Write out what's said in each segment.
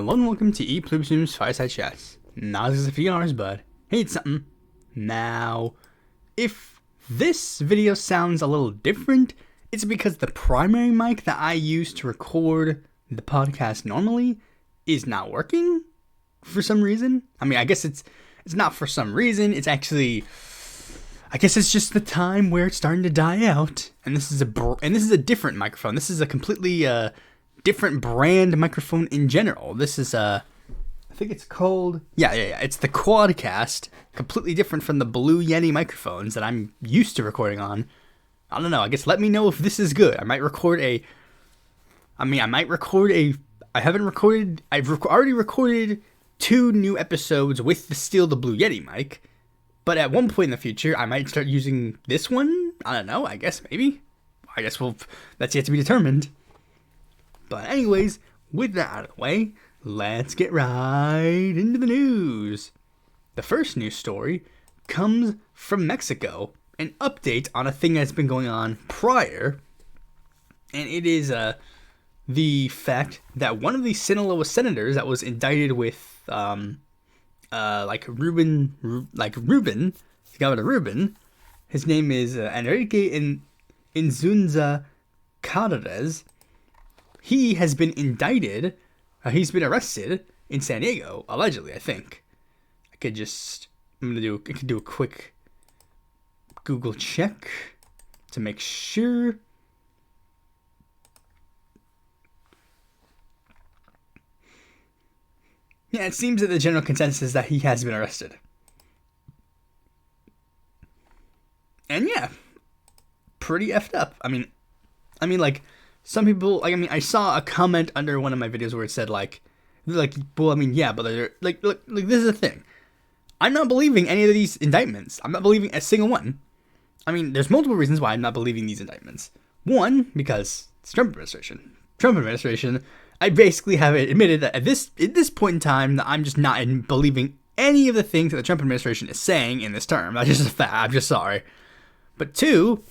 Hello and welcome to Pluribus Unum's Fireside Chats. Not as a few hours, but hey, it's something. Now, if this video sounds a little different, it's because the primary mic that I use to record the podcast normally is not working for some reason. I mean, I guess it's not for some reason. It's actually, I guess it's just the time where it's starting to die out. And this is a different microphone. This is a completely different brand microphone in general. This is I think it's called it's the Quadcast, completely different from the Blue Yeti microphones that I'm used to recording on. I don't know, I guess let me know if this is good. I've already recorded 2 new episodes with the Blue Yeti mic, but at one point in the future I might start using this one. I don't know, that's yet to be determined. But anyways, with that out of the way, let's get right into the news. The first news story comes from Mexico, an update on a thing that's been going on prior, and it is the fact that one of the Sinaloa senators that was indicted with Governor Rubin, his name is Enrique Inzunza Carreras. He has been indicted. He's been arrested in San Diego, allegedly, I think. I could do a quick Google check to make sure. Yeah, it seems that the general consensus is that he has been arrested. And yeah, pretty effed up. I mean, some people, I saw a comment under one of my videos where it said, but this is the thing. I'm not believing any of these indictments. I'm not believing a single one. I mean, there's multiple reasons why I'm not believing these indictments. One, because it's Trump administration. I basically have admitted that at this point in time, that I'm just not believing any of the things that the Trump administration is saying in this term. That's just a fact. I'm just sorry. But 2,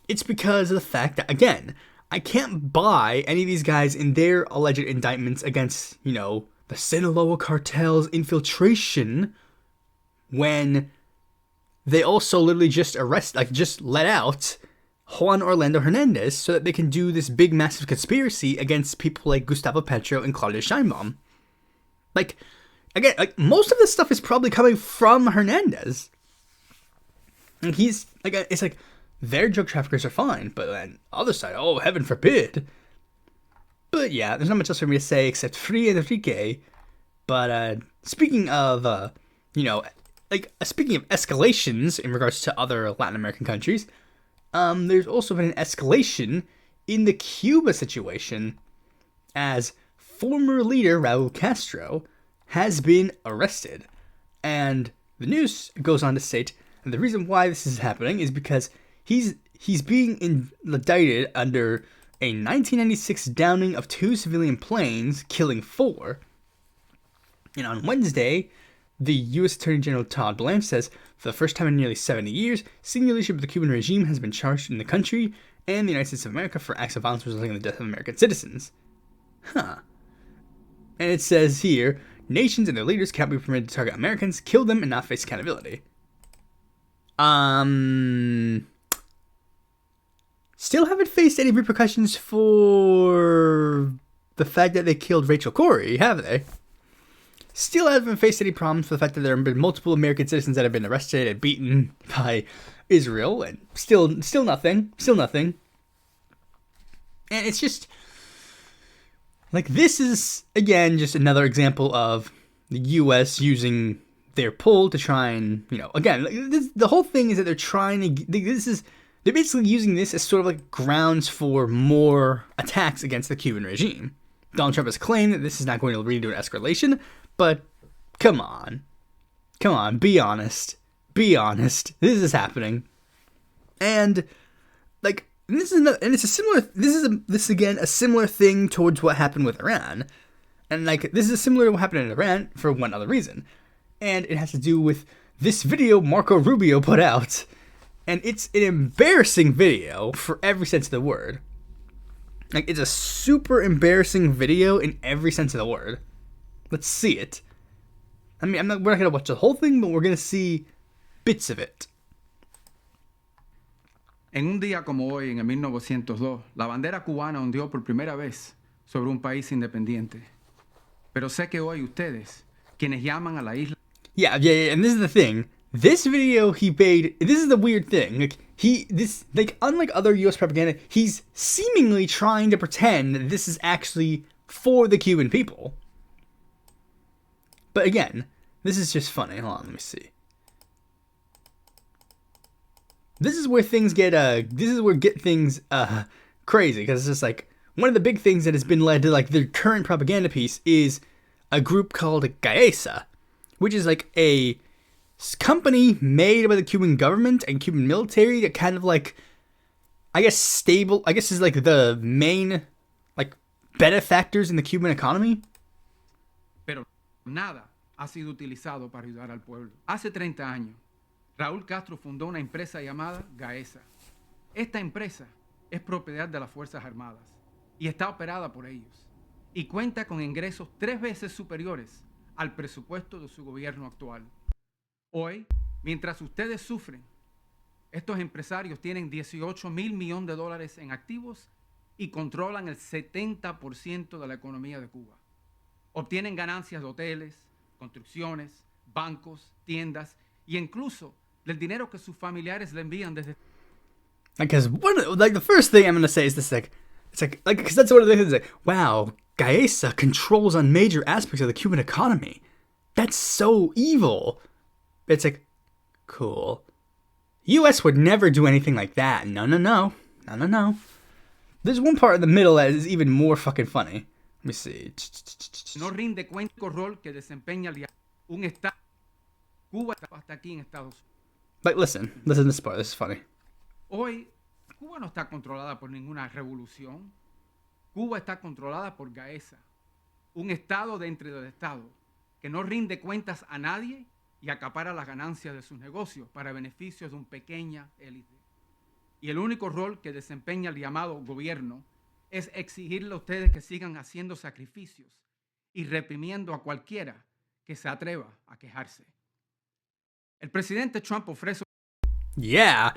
it's because of the fact that, again, I can't buy any of these guys in their alleged indictments against, the Sinaloa cartel's infiltration when they also literally just let out Juan Orlando Hernandez so that they can do this big, massive conspiracy against people like Gustavo Petro and Claudia Sheinbaum. Most of this stuff is probably coming from Hernandez. And he's, it's like, their drug traffickers are fine, but then other side, oh, heaven forbid. But yeah, there's not much else for me to say except Free Enrique. But speaking of, speaking of escalations in regards to other Latin American countries, there's also been an escalation in the Cuba situation as former leader Raúl Castro has been arrested. And the news goes on to state, and the reason why this is happening is because he's being indicted under a 1996 downing of 2 civilian planes, killing 4. And on Wednesday, the U.S. Attorney General Todd Blanche says, for the first time in nearly 70 years, senior leadership of the Cuban regime has been charged in the country and the United States of America for acts of violence resulting in the death of American citizens. And it says here, nations and their leaders can't be permitted to target Americans, kill them, and not face accountability. Still haven't faced any repercussions for the fact that they killed Rachel Corrie, have they? Still haven't faced any problems for the fact that there have been multiple American citizens that have been arrested and beaten by Israel, and still nothing. And it's just, this is, again, just another example of the U.S. using their pull to try and, the whole thing is that they're trying to, they're basically using this as sort of grounds for more attacks against the Cuban regime. Donald Trump has claimed that this is not going to lead to an escalation, but come on, be honest. This is happening, and this is again a similar thing towards what happened with Iran, and this is similar to what happened in Iran for one other reason, and it has to do with this video Marco Rubio put out. And it's an embarrassing video for every sense of the word. It's a super embarrassing video in every sense of the word. Let's see it. I mean, we're not gonna watch the whole thing, but we're gonna see bits of it. En un día como hoy, en el 1902, la bandera cubana ondeó por primera vez sobre un país independiente. Pero sé que hoy ustedes, quienes llaman a la isla... Yeah, and this is the thing. This video he made, this is the weird thing. Unlike other US propaganda, he's seemingly trying to pretend that this is actually for the Cuban people. But again, this is just funny. Hold on, let me see. This is where things get things crazy, because it's just like one of the big things that has been led to like the current propaganda piece is a group called Gaesa, which is like a company made by the Cuban government and Cuban military that kind of like, I guess is like the main like benefactors in the Cuban economy. Pero nada ha sido utilizado para ayudar al pueblo. Hace 30 años, Raúl Castro fundó una empresa llamada Gaesa. Esta empresa es propiedad de las Fuerzas Armadas y está operada por ellos y cuenta con ingresos 3 veces superiores al presupuesto de su gobierno actual. Hoy, mientras ustedes sufren, estos empresarios tienen $18 mil millones en activos y controlan el 70% de la economía de Cuba. Obtienen ganancias de hoteles, construcciones, bancos, tiendas y incluso del dinero que sus familiares le envían desde... Because the first thing I'm gonna say is this, because that's one of the things, like, wow, Gaesa controls on major aspects of the Cuban economy. That's so evil. It's like, cool. U.S. would never do anything like that. No. There's one part in the middle that is even more fucking funny. Let me see. No rinde cuenta el rol que desempeña un estado. Cuba hasta aquí en Estados Unidos. Like, listen to this part. This is funny. Hoy, Cuba no está controlada por ninguna revolución. Cuba está controlada por Gaesa, un estado dentro del estado que no rinde cuentas a nadie y acapara las ganancias de sus negocios para beneficios de una pequeña élite. Y el único rol que desempeña el llamado gobierno es exigirle a ustedes que sigan haciendo sacrificios y reprimiendo a cualquiera que se atreva a quejarse. El presidente Trump ofrece... Yeah,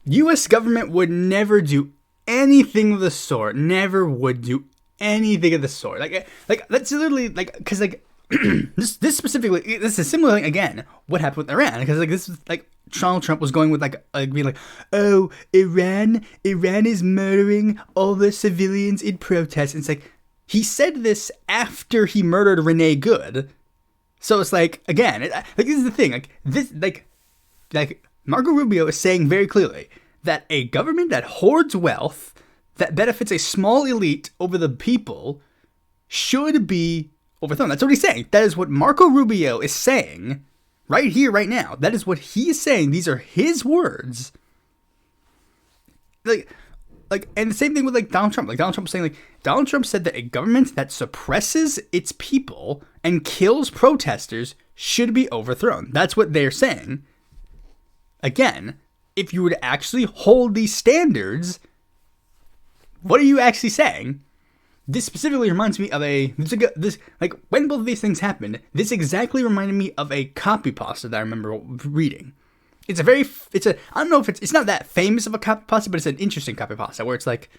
U.S. government would never do anything of the sort. Never would do anything of the sort. Like that's literally like, because like this specifically, this is similar. Like, again, what happened with Iran? Because like this is like Donald Trump was going with like being like, oh, Iran is murdering all the civilians in protest. And it's like he said this after he murdered Renee Good. So it's like, again, like this is the thing. Like this, like Marco Rubio is saying very clearly that a government that hoards wealth, that benefits a small elite over the people, should be overthrown. That's what he's saying. That is what Marco Rubio is saying right here, right now. That is what he is saying. These are his words. And the same thing with like Donald Trump. Like Donald Trump saying, like Donald Trump said that a government that suppresses its people and kills protesters should be overthrown. That's what they're saying. Again, if you were to actually hold these standards, what are you actually saying? This specifically reminds me of when both of these things happened, this exactly reminded me of a copy pasta that I remember reading. I don't know if it's not that famous of a copy pasta, but it's an interesting copy pasta where it's like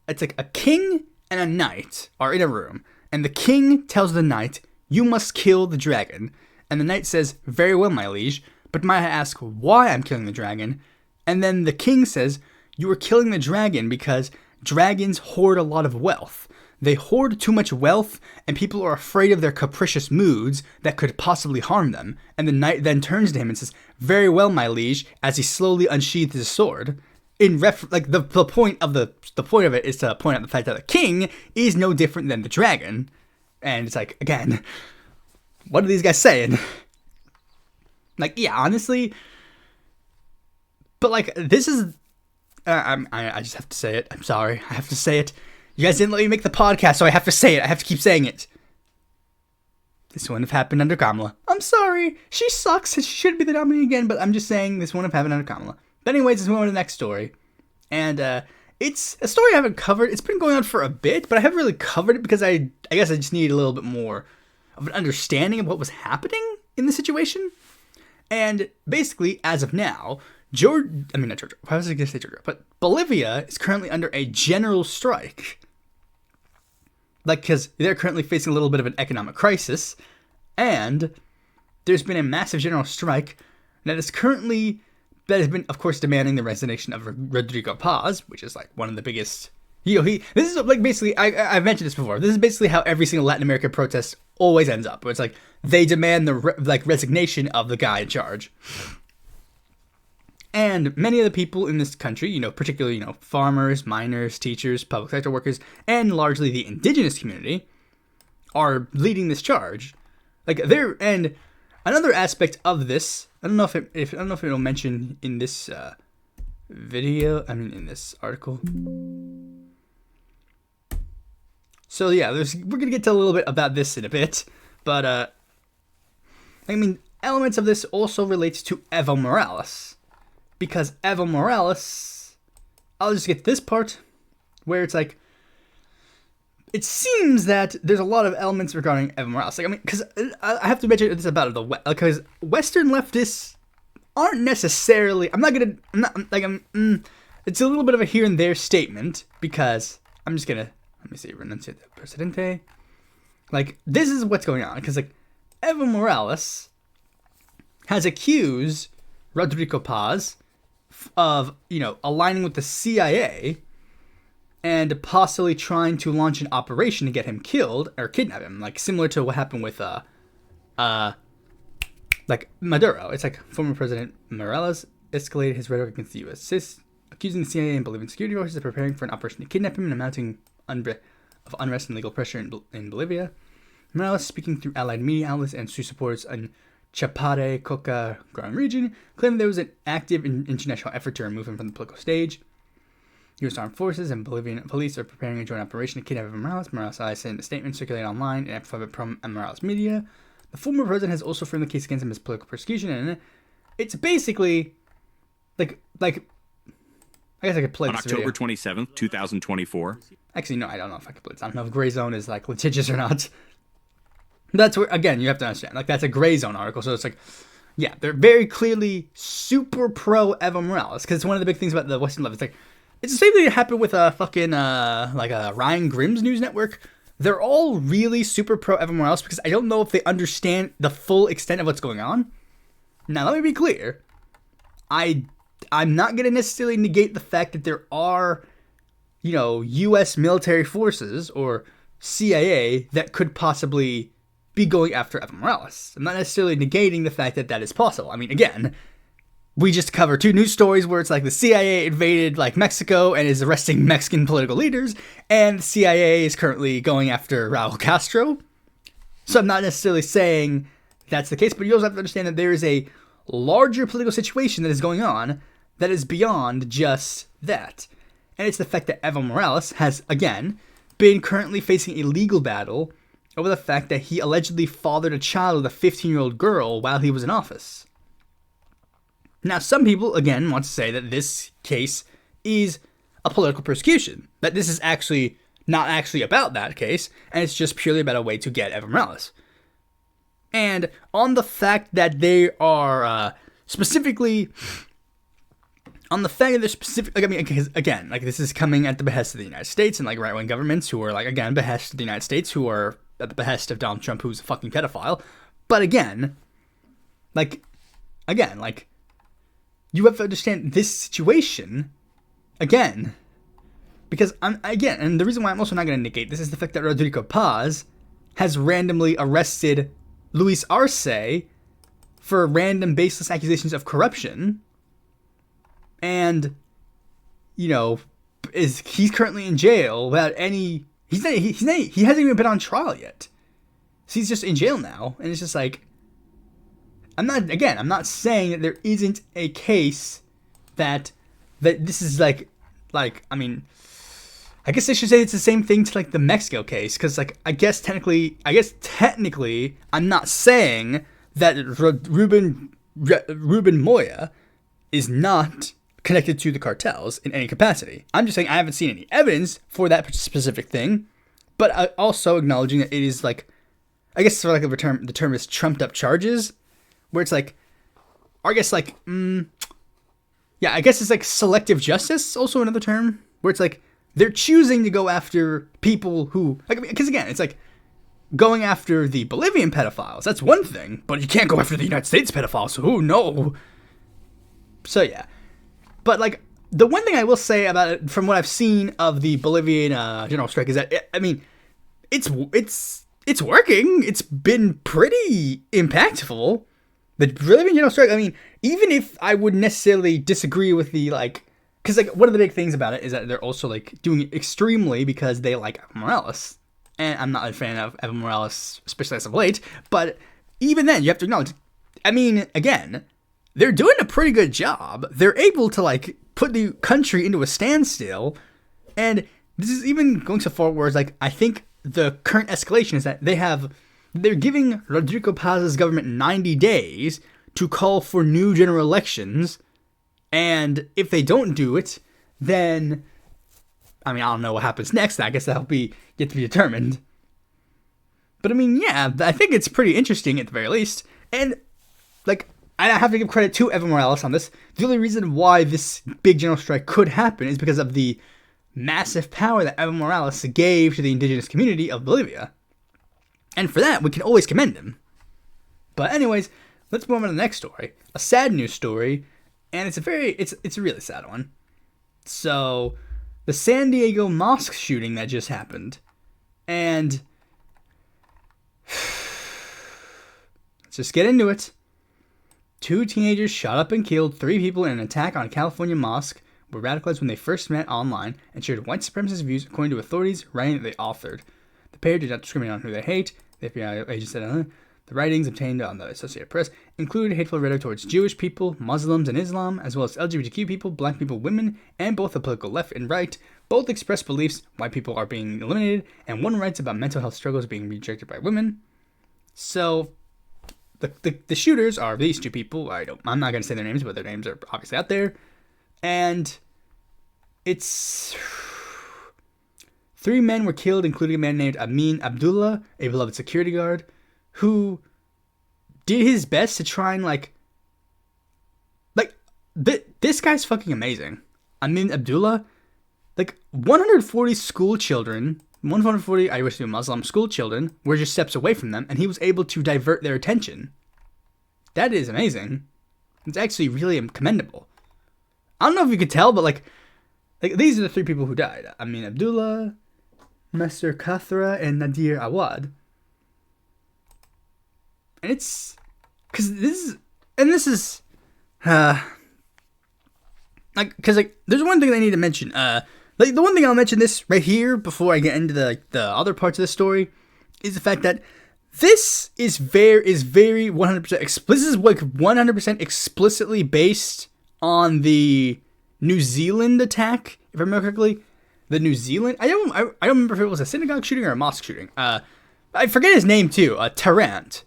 a king and a knight are in a room, and the king tells the knight, "You must kill the dragon." And the knight says, "Very well, my liege, but might I ask why I'm killing the dragon?" And then the king says, "You are killing the dragon because dragons hoard a lot of wealth. They hoard too much wealth, and people are afraid of their capricious moods that could possibly harm them." And the knight then turns to him and says, "Very well, my liege," as he slowly unsheathed his sword. The point of it is to point out the fact that the king is no different than the dragon. And it's like, again, what are these guys saying? Like, yeah, honestly, but like, this is, I just have to say it. I'm sorry. I have to say it. You guys didn't let me make the podcast, so I have to say it. I have to keep saying it. This wouldn't have happened under Kamala. I'm sorry. She sucks. She shouldn't be the nominee again, but I'm just saying this wouldn't have happened under Kamala. But anyways, let's move on to the next story. And it's a story I haven't covered. It's been going on for a bit, but I haven't really covered it because I guess I just need a little bit more of an understanding of what was happening in the situation. And basically, as of now, Bolivia is currently under a general strike. Like, because they're currently facing a little bit of an economic crisis, and there's been a massive general strike that has been, of course, demanding the resignation of Rodrigo Paz, which is like one of the biggest. This is like basically, I've mentioned this before. This is basically how every single Latin American protest always ends up, where it's like they demand the resignation of the guy in charge. And many of the people in this country, particularly, farmers, miners, teachers, public sector workers, and largely the indigenous community, are leading this charge. And another aspect of this, I don't know if it'll mention in this in this article. So yeah, we're gonna get to a little bit about this in a bit, but elements of this also relates to Evo Morales. Because Evo Morales, I'll just get to this part, where it's like, it seems that there's a lot of elements regarding Evo Morales. Because I have to mention this about because Western leftists aren't necessarily, it's a little bit of a here and there statement, because I'm just gonna, let me see, renunciate the presidente. This is what's going on, because Evo Morales has accused Rodrigo Paz of, aligning with the CIA and possibly trying to launch an operation to get him killed or kidnap him, similar to what happened with Maduro. It's former President Morales escalated his rhetoric against the U.S., accusing the CIA and Bolivian security forces of preparing for an operation to kidnap him and amounting of unrest and legal pressure in Bolivia. Morales, speaking through allied media outlets and through supporters in Chapare, Coca growing region, claimed there was an active international effort to remove him from the political stage. U.S. armed forces and Bolivian police are preparing a joint operation to kidnap Evo Morales. Morales said in a statement circulated online and amplified from Morales media. The former president has also framed the case against him as political persecution, and it's basically I guess I could play on this October video. 27th, 2024. Actually, no, I don't know if I can play this. I don't know if gray zone is litigious or not. That's where, again, you have to understand. That's a gray zone article, so it's yeah, they're very clearly super pro Evo Morales, because it's one of the big things about the Western left. It's it's the same thing that happened with Ryan Grimm's news network. They're all really super pro Evo Morales because I don't know if they understand the full extent of what's going on. Now, let me be clear. I'm not going to necessarily negate the fact that there are, U.S. military forces or CIA that could possibly be going after Evo Morales. I'm not necessarily negating the fact that that is possible. Again, we just covered 2 news stories where it's the CIA invaded Mexico and is arresting Mexican political leaders, and the CIA is currently going after Raúl Castro. So I'm not necessarily saying that's the case, but you also have to understand that there is a larger political situation that is going on that is beyond just that. And it's the fact that Evo Morales has, again, been currently facing a legal battle over the fact that he allegedly fathered a child with a 15-year-old girl while he was in office. Now, some people, again, want to say that this case is a political persecution, that this is actually not actually about that case, and it's just purely about a way to get Evo Morales. And on the fact that they are specifically... On the fact that they're specific, again, this is coming at the behest of the United States and right-wing governments who are again behest of the United States, who are at the behest of Donald Trump, who's a fucking pedophile. But again, you have to understand this situation again, because and the reason why I'm also not going to negate this is the fact that Rodrigo Paz has randomly arrested Luis Arce for random baseless accusations of corruption. And, he's currently in jail without any. He hasn't even been on trial yet. So he's just in jail now, and it's just I'm not saying that there isn't a case that this is I guess I should say it's the same thing to the Mexico case, because I guess technically, I'm not saying that Ruben Moya is not connected to the cartels in any capacity. I'm just saying I haven't seen any evidence for that specific thing, but also acknowledging that it is I guess for like the term is trumped up charges, where it's like, or I guess like, yeah, I guess it's like selective justice, also another term, where it's like they're choosing to go after people who, like, because again, it's like going after the Bolivian pedophiles, that's one thing, but you can't go after the United States pedophiles, who no. So yeah, but like the one thing I will say about it, from what I've seen of the Bolivian general strike, is that it's working. It's been pretty impactful. The Bolivian general strike, I mean, even if I would necessarily disagree with the, like, because, like, one of the big things about it is that they're also, like, doing it extremely because they like Evo Morales. And I'm not a fan of Evo Morales, especially as of late. But even then, you have to acknowledge, I mean, again, they're doing a pretty good job. They're able to, like, put the country into a standstill. And this is even going so far where it's, like, I think the current escalation is that they're giving Rodrigo Paz's government 90 days to call for new general elections, and if they don't do it, then, I mean, I don't know what happens next. I guess that'll be yet to be determined. But I mean, yeah, I think it's pretty interesting at the very least, and, like, I have to give credit to Evo Morales on this. The only reason why this big general strike could happen is because of the massive power that Evo Morales gave to the indigenous community of Bolivia. And for that, we can always commend him. But anyways, let's move on to the next story. A sad news story, and it's a really sad one. So, the San Diego mosque shooting that just happened. And let's just get into it. 2 teenagers shot up and killed 3 people in an attack on a California mosque, were radicalized when they first met online and shared white supremacist views, according to authorities writing that they authored. The pair did not discriminate on who they hate. The FBI agent said the writings obtained on the Associated Press included hateful rhetoric towards Jewish people, Muslims, and Islam, as well as LGBTQ people, black people, women, and both the political left and right. Both express beliefs white people are being eliminated, and one writes about mental health struggles being rejected by women. So, the shooters are these 2 people. I'm not going to say their names, but their names are obviously out there. And it's 3 men were killed, including a man named Amin Abdullah, a beloved security guard, who did his best to try and, this guy's fucking amazing. Amin Abdullah, 140 school children, 140, I wish to be Muslim, school children were just steps away from them, and he was able to divert their attention. That is amazing. It's actually really commendable. I don't know if you could tell, but, these are the 3 people who died. Amin Abdullah, Mr. Kathra, and Nadir Awad. And it's, because this is, there's one thing I need to mention. The one thing I'll mention this right here before I get into the other parts of the story is the fact that this is very 100%, this is 100% explicitly based on the New Zealand attack, if I remember correctly. The New Zealand, I don't remember if it was a synagogue shooting or a mosque shooting. I forget his name too. Tarrant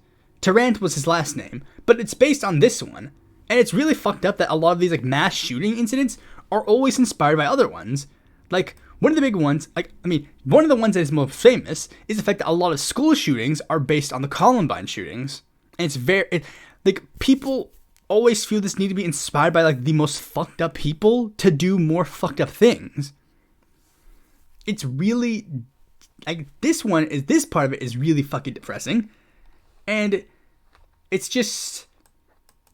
was his last name, but it's based on this one, and it's really fucked up that a lot of these mass shooting incidents are always inspired by other ones. One of the big ones, one of the ones that is most famous is the fact that a lot of school shootings are based on the Columbine shootings, and it's people always feel this need to be inspired by the most fucked up people to do more fucked up things. It's really this part of it is really fucking depressing, and it's just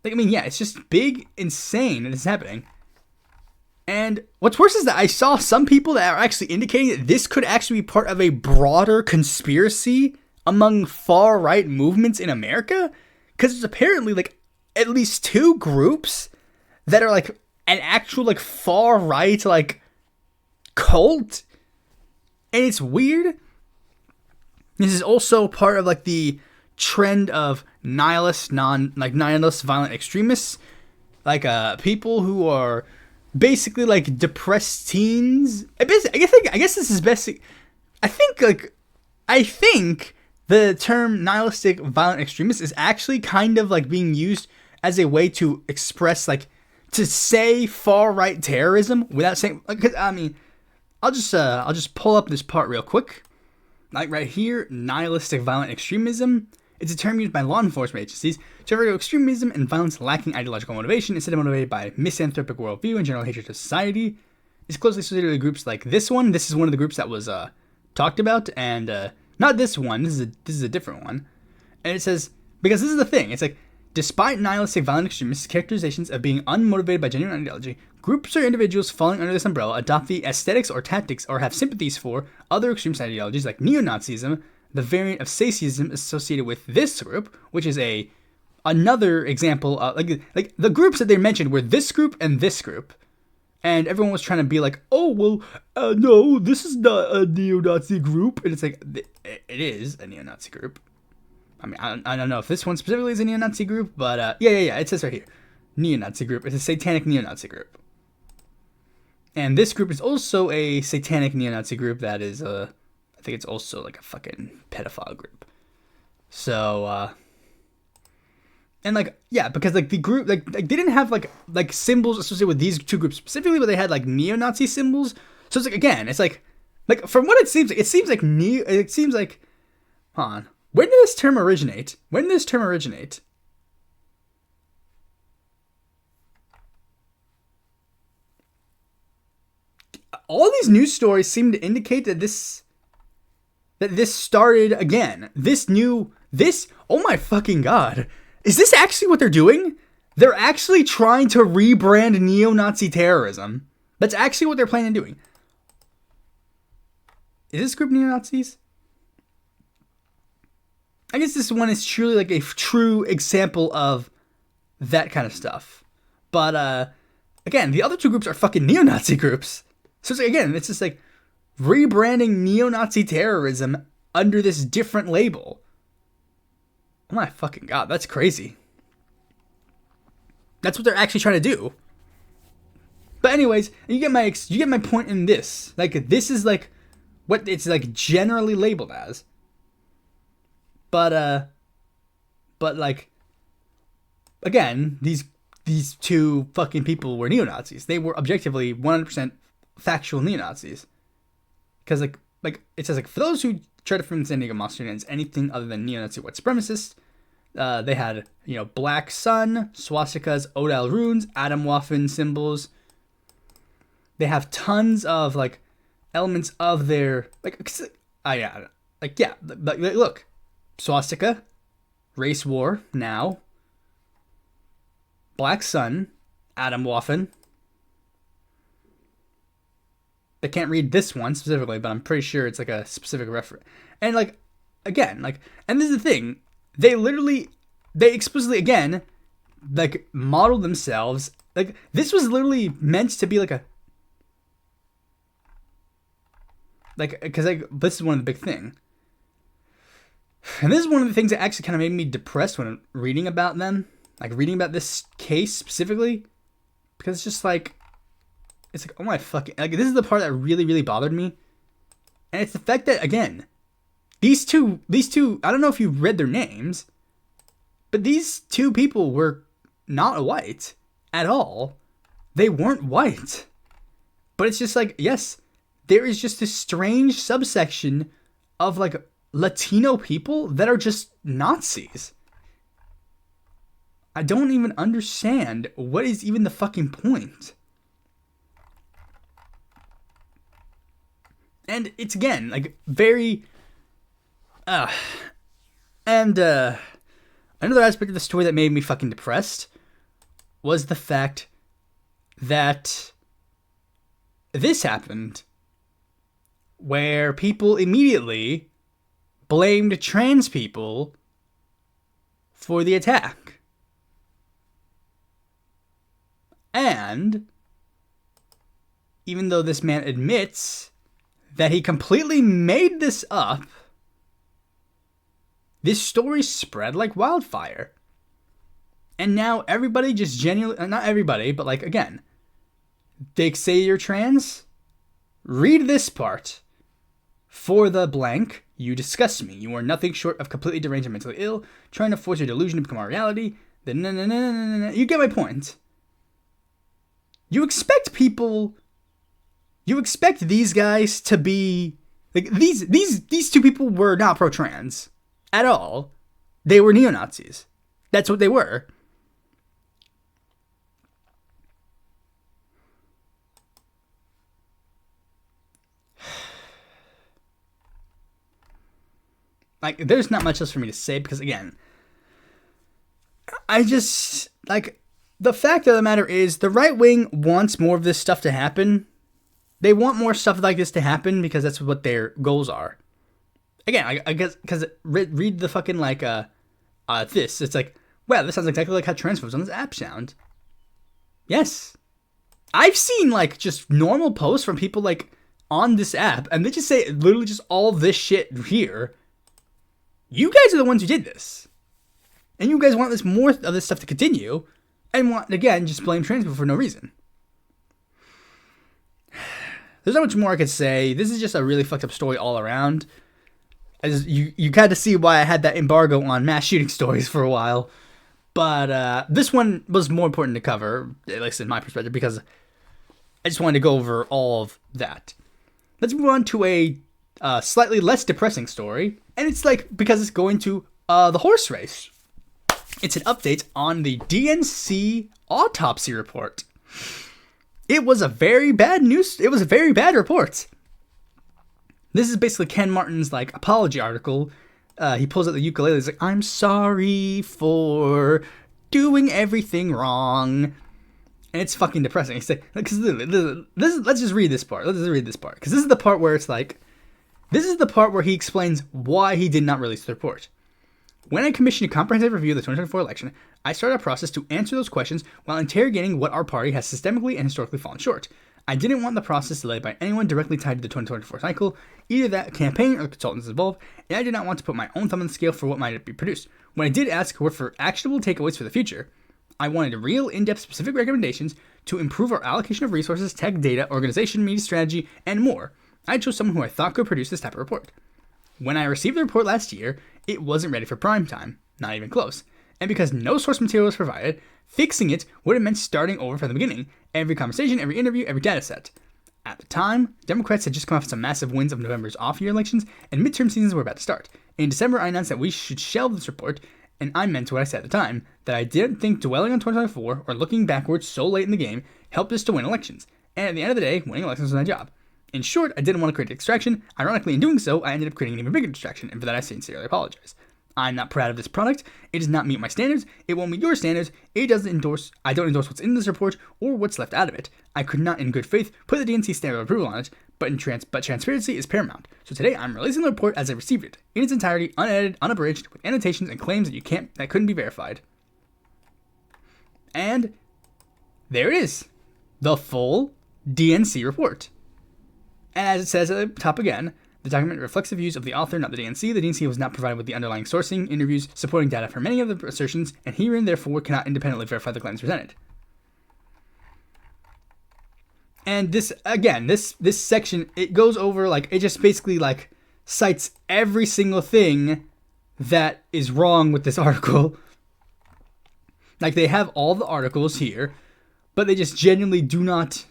it's just big, insane that it's happening. And what's worse is that I saw some people that are actually indicating that this could actually be part of a broader conspiracy among far-right movements in America, because there's apparently at least 2 groups that are an actual far-right cult, and it's weird. This is also part of the trend of nihilist violent extremists, people who are basically depressed teens. I guess this is best. I think the term nihilistic violent extremist is actually kind of being used as a way to express to say far right terrorism without saying. I'll just pull up this part real quick. like right here, nihilistic violent extremism. It's a term used by law enforcement agencies to refer to extremism and violence lacking ideological motivation, instead of motivated by misanthropic worldview and general hatred of society. It's closely associated with groups like this one. This is one of the groups that was talked about, and not this one. This is a different one. And it says, because this is the thing, it's like, despite nihilistic violent extremists' characterizations of being unmotivated by genuine ideology, groups or individuals falling under this umbrella adopt the aesthetics or tactics or have sympathies for other extremist ideologies like neo-Nazism, the variant of Socialism associated with this group, which is another example of, like the groups that they mentioned were this group and this group. And everyone was trying to be like, oh, well, no, this is not a neo-Nazi group. And it's like, it is a neo-Nazi group. I mean, I don't know if this one specifically is a neo-Nazi group, but yeah, it says right here. Neo-Nazi group. It's a satanic neo-Nazi group. And this group is also a satanic neo-Nazi group that is, I think it's also like a fucking pedophile group. So, and like, yeah, because like the group, like they didn't have like symbols associated with these two groups specifically, but they had like neo-Nazi symbols. So it's like, again, it's like from what it seems like, hold on. When did this term originate? All these news stories seem to indicate that this started again. Oh my fucking god. Is this actually what they're doing? They're actually trying to rebrand neo-Nazi terrorism. That's actually what they're planning on doing. Is this group neo-Nazis? I guess this one is truly like a true example of that kind of stuff. But, again, the other two groups are fucking neo-Nazi groups. So it's like, again, it's just like rebranding neo-Nazi terrorism under this different label. Oh my fucking god, that's crazy. That's what they're actually trying to do. But anyways, you get my point in this. Like, this is like what it's like generally labeled as. But like, again, these two fucking people were neo-Nazis. They were objectively 100% factual neo-Nazis. Because like it says, like, for those who try to frame the San Diego Mosque as anything other than neo-Nazi white supremacists, they had, black sun, swastikas, odal runes, Atomwaffen symbols. They have tons of like elements of their look. Swastika, race war, now, black sun, Atomwaffen. I can't read this one specifically, but I'm pretty sure it's like a specific reference. And like, again, like, and this is the thing, they explicitly, again, like, modeled themselves, like, this was literally meant to be like because like, this is one of the big thing. And this is one of the things that actually kind of made me depressed when reading about them. Like, reading about this case specifically. Because it's just like, oh my fucking, like, this is the part that really, really bothered me. And it's the fact that, again, these two, I don't know if you read their names, but these two people were not white at all. They weren't white. But it's just like, yes, there is just this strange subsection of like Latino people that are just Nazis. I don't even understand what is even the fucking point. And it's, again, like, very, another aspect of the story that made me fucking depressed was the fact that this happened where people immediately blamed trans people for the attack. And even though this man admits that he completely made this up, this story spread like wildfire. And now everybody just genuinely, not everybody, but like, again, they say you're trans, read this part. For the blank, you disgust me. You are nothing short of completely deranged and mentally ill, trying to force your delusion to become our reality. You get my point. You expect these guys to be, Like, these two people were not pro-trans at all. They were neo-Nazis. That's what they were. Like, there's not much else for me to say because, again, I just, like, the fact of the matter is the right wing wants more of this stuff to happen. They want more stuff like this to happen because that's what their goals are. Again, I guess, because read the fucking, like, this. It's like, wow, this sounds exactly like how transphobes on this app sound. Yes. I've seen, like, just normal posts from people, like, on this app, and they just say literally just all this shit here. You guys are the ones who did this. And you guys want this more of this stuff to continue, and want, again, just blame trans people for no reason. There's not much more I could say. This is just a really fucked up story all around. As you got to see why I had that embargo on mass shooting stories for a while. But this one was more important to cover, at least in my perspective, because I just wanted to go over all of that. Let's move on to a slightly less depressing story. And it's like, because it's going to the horse race. It's an update on the DNC autopsy report. It was a very bad report. This is basically Ken Martin's, like, apology article. He pulls out the ukulele. He's like, I'm sorry for doing everything wrong. And it's fucking depressing. He's like, because let's just read this part. Let's just read this part. Because this is the part where it's like, this is the part where he explains why he did not release the report. When I commissioned a comprehensive review of the 2024 election, I started a process to answer those questions while interrogating what our party has systemically and historically fallen short. I didn't want the process delayed by anyone directly tied to the 2024 cycle, either that campaign or the consultants involved, and I did not want to put my own thumb on the scale for what might be produced. When I did ask for actionable takeaways for the future, I wanted real, in-depth, specific recommendations to improve our allocation of resources, tech data, organization, media strategy, and more. I chose someone who I thought could produce this type of report. When I received the report last year, it wasn't ready for prime time, not even close. And because no source material was provided, fixing it would have meant starting over from the beginning, every conversation, every interview, every data set. At the time, Democrats had just come off some massive wins of November's off-year elections, and midterm seasons were about to start. In December, I announced that we should shelve this report, and I meant what I said at the time, that I didn't think dwelling on 2024 or looking backwards so late in the game helped us to win elections. And at the end of the day, winning elections was my job. In short, I didn't want to create a distraction. Ironically, in doing so, I ended up creating an even bigger distraction, and for that I sincerely apologize. I'm not proud of this product. It does not meet my standards. It won't meet your standards. I don't endorse what's in this report or what's left out of it. I could not, in good faith, put the DNC stamp of approval on it, but transparency is paramount. So today, I'm releasing the report as I received it, in its entirety, unedited, unabridged, with annotations and claims that couldn't be verified. And there it is, the full DNC report. And as it says at the top again, the document reflects the views of the author, not the DNC. The DNC was not provided with the underlying sourcing, interviews, supporting data for many of the assertions, and herein, therefore, cannot independently verify the claims presented. And this, again, this section, it goes over, like, it just basically, like, cites every single thing that is wrong with this article. Like, they have all the articles here, but they just genuinely do not,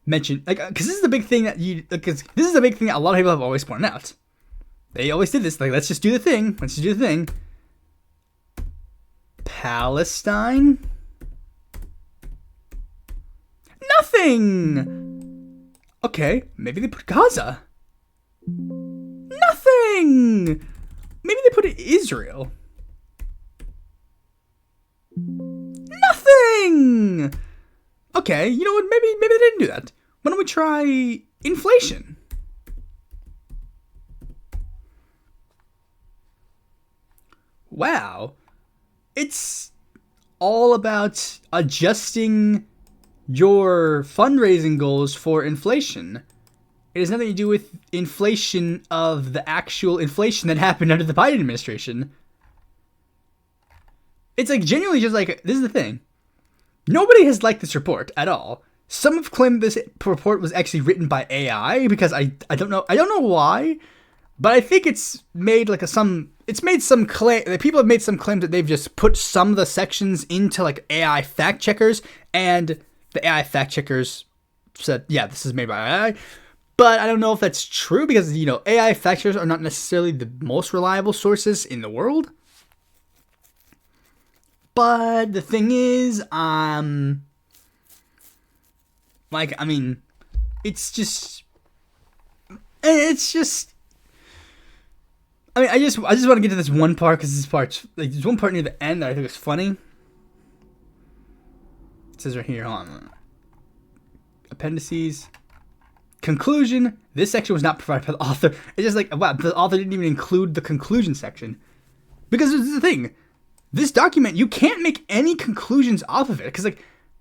mention, like, because this is the big thing that a lot of people have always pointed out. They always did this, like, let's just do the thing. Palestine? Nothing! Okay, maybe they put Gaza. Nothing! Maybe they put Israel. Nothing! Okay, you know what, maybe they didn't do that. Why don't we try inflation? Wow. It's all about adjusting your fundraising goals for inflation. It has nothing to do with inflation of the actual inflation that happened under the Biden administration. It's like genuinely just like, this is the thing. Nobody has liked this report at all. Some have claimed this report was actually written by AI because I don't know why, but I think it's made like some claim, people have made some claims that they've just put some of the sections into like AI fact checkers, and the AI fact checkers said, yeah, this is made by AI. But I don't know if that's true because, AI fact checkers are not necessarily the most reliable sources in the world. But the thing is, it's just, I just want to get to this one part because this part's, there's one part near the end that I think is funny. It says right here, hold on. Appendices. Conclusion. This section was not provided by the author. It's just wow, the author didn't even include the conclusion section. Because this is the thing. This document, you can't make any conclusions off of it. Because,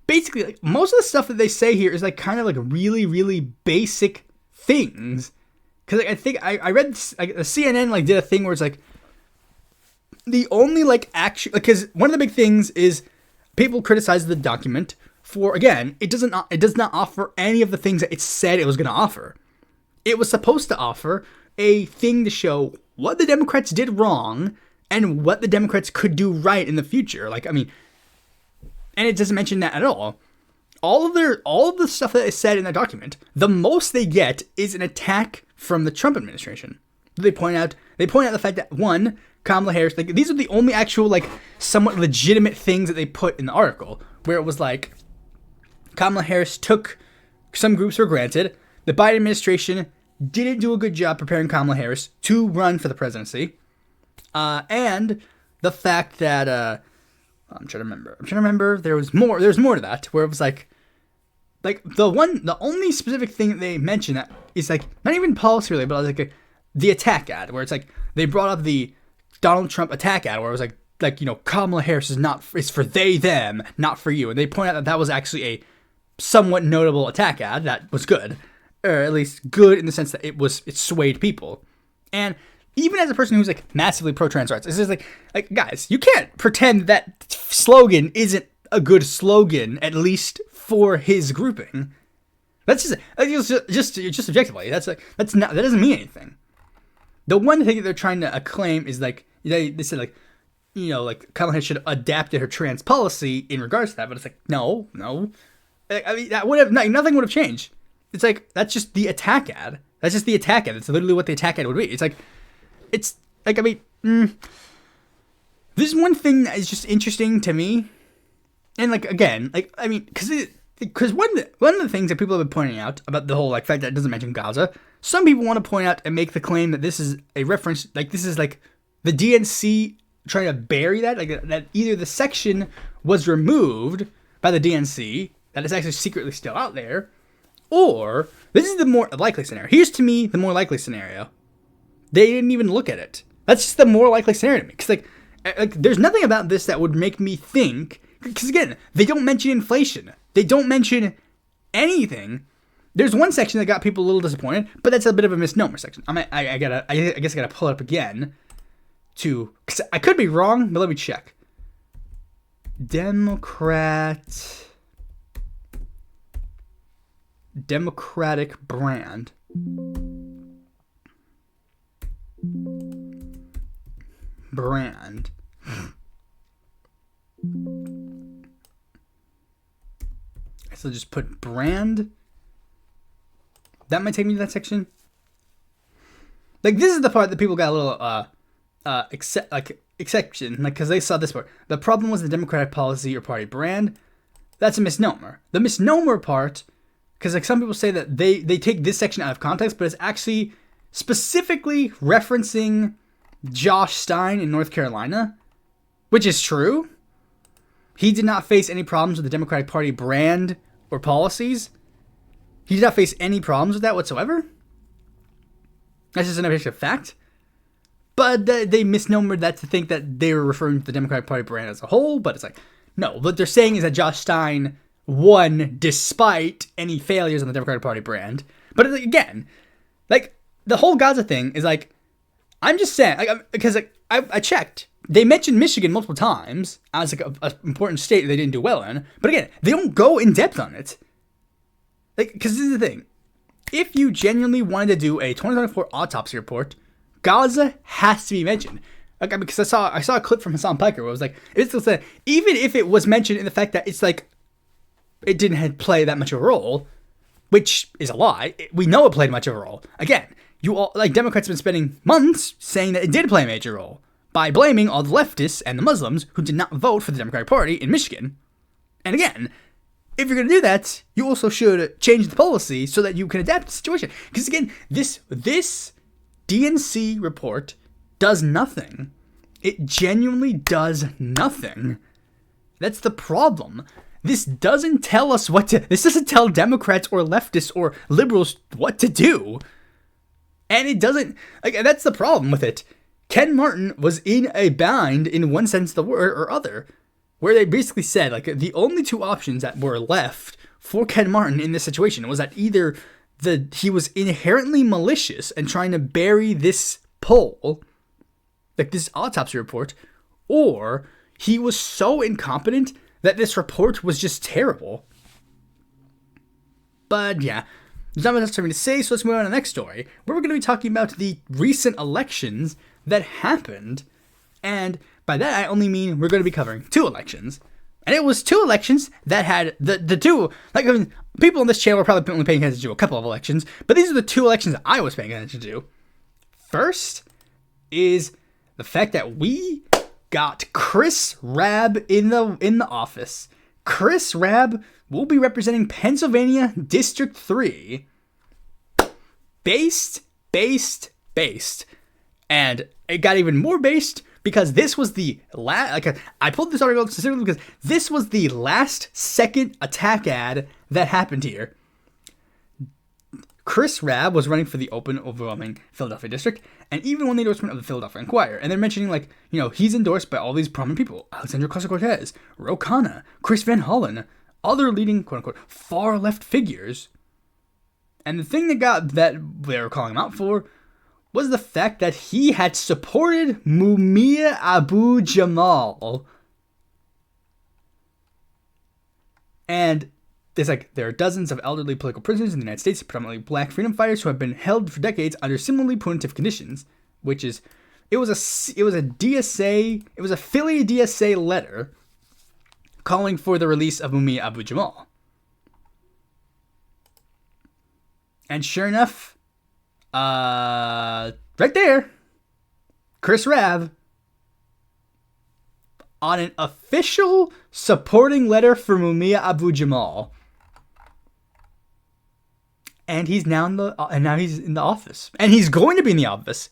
basically, most of the stuff that they say here is, kind of, really, really basic things. Because, I think, I read, CNN, did a thing where it's, the only, actual, because one of the big things is people criticize the document for, again, it does not offer any of the things that it said it was going to offer. It was supposed to offer a thing to show what the Democrats did wrong and what the Democrats could do right in the future. And it doesn't mention that at all. All of the stuff that is said in that document, the most they get is an attack from the Trump administration. They point out the fact that, one, Kamala Harris, these are the only actual, somewhat legitimate things that they put in the article, where it was Kamala Harris took some groups for granted. The Biden administration didn't do a good job preparing Kamala Harris to run for the presidency. And the fact that, I'm trying to remember, there was more to that, where it was the only specific thing that they mentioned that is not even policy related, but the attack ad, where it's they brought up the Donald Trump attack ad, where it was Kamala Harris is for they, them, not for you. And they point out that was actually a somewhat notable attack ad that was good, or at least good in the sense that it swayed people. And even as a person who's massively pro-trans rights, it's just guys, you can't pretend that slogan isn't a good slogan, at least for his grouping. That's just objectively. That doesn't mean anything. The one thing that they're trying to acclaim is they said Kamala Harris should have adapted her trans policy in regards to that, but it's no. That would have nothing would have changed. It's that's just the attack ad. That's just the attack ad. It's literally what the attack ad would be. This is one thing that is just interesting to me, and because one of the things that people have been pointing out about the whole fact that it doesn't mention Gaza, some people want to point out and make the claim that this is a reference, this is the DNC trying to bury that, that either the section was removed by the DNC, that is actually secretly still out there, or this is the more likely scenario. Here's to me the more likely scenario. They didn't even look at it. That's just the more likely scenario to me. Because there's nothing about this that would make me think. Because again, they don't mention inflation. They don't mention anything. There's one section that got people a little disappointed, but that's a bit of a misnomer section. I guess I gotta pull it up again because I could be wrong, but let me check. Democratic brand. So just put brand. That might take me to that section. This is the part that people got a little exception, because they saw this part. The problem was the Democratic policy or party brand. That's a misnomer. The misnomer part, because some people say that they take this section out of context, but it's actually specifically referencing Josh Stein in North Carolina, which is true. He did not face any problems with the Democratic Party brand or policies. He did not face any problems with that whatsoever. That's just an objective fact. But they misnomered that to think that they were referring to the Democratic Party brand as a whole, but it's no. What they're saying is that Josh Stein won despite any failures on the Democratic Party brand. But again, the whole Gaza thing is I'm just saying, because I checked. They mentioned Michigan multiple times as an important state they didn't do well in. But again, they don't go in depth on it. Because this is the thing. If you genuinely wanted to do a 2024 autopsy report, Gaza has to be mentioned. Because I saw a clip from Hassan Piker where it was it's still said, even if it was mentioned in the fact that it's it didn't play that much of a role, which is a lie. We know it played much of a role. Again, Democrats have been spending months saying that it did play a major role by blaming all the leftists and the Muslims who did not vote for the Democratic Party in Michigan. And again, if you're going to do that, you also should change the policy so that you can adapt to the situation. Because again, this DNC report does nothing. It genuinely does nothing. That's the problem. This doesn't tell us this doesn't tell Democrats or leftists or liberals what to do. And it doesn't, that's the problem with it. Ken Martin was in a bind in one sense of the word or other, where they basically said, the only two options that were left for Ken Martin in this situation was that either he was inherently malicious and trying to bury this poll, this autopsy report, or he was so incompetent that this report was just terrible. But yeah, there's not much else for me to say, so let's move on to the next story, where we're going to be talking about the recent elections that happened. And by that, I only mean we're going to be covering two elections. And it was two elections that had the two, people on this channel are probably only paying attention to a couple of elections, but these are the two elections I was paying attention to. First is the fact that we got Chris Rabb in the office. Chris Rabb will be representing Pennsylvania District 3. Based. And it got even more based because this was the last, I pulled this article specifically because this was the last second attack ad that happened here. Chris Rabb was running for the open, overwhelming Philadelphia district, and even won the endorsement of the Philadelphia Inquirer. And they're mentioning, he's endorsed by all these prominent people: Alexandria Ocasio-Cortez, Ro Khanna, Chris Van Hollen, other leading, quote-unquote, far-left figures. And the thing that they were calling him out for was the fact that he had supported Mumia Abu-Jamal. And there are dozens of elderly political prisoners in the United States, predominantly black freedom fighters, who have been held for decades under similarly punitive conditions, it was a Philly DSA letter calling for the release of Mumia Abu-Jamal. And sure enough, right there, Chris Rabb, on an official supporting letter for Mumia Abu-Jamal. And he's now in the office. And he's going to be in the office.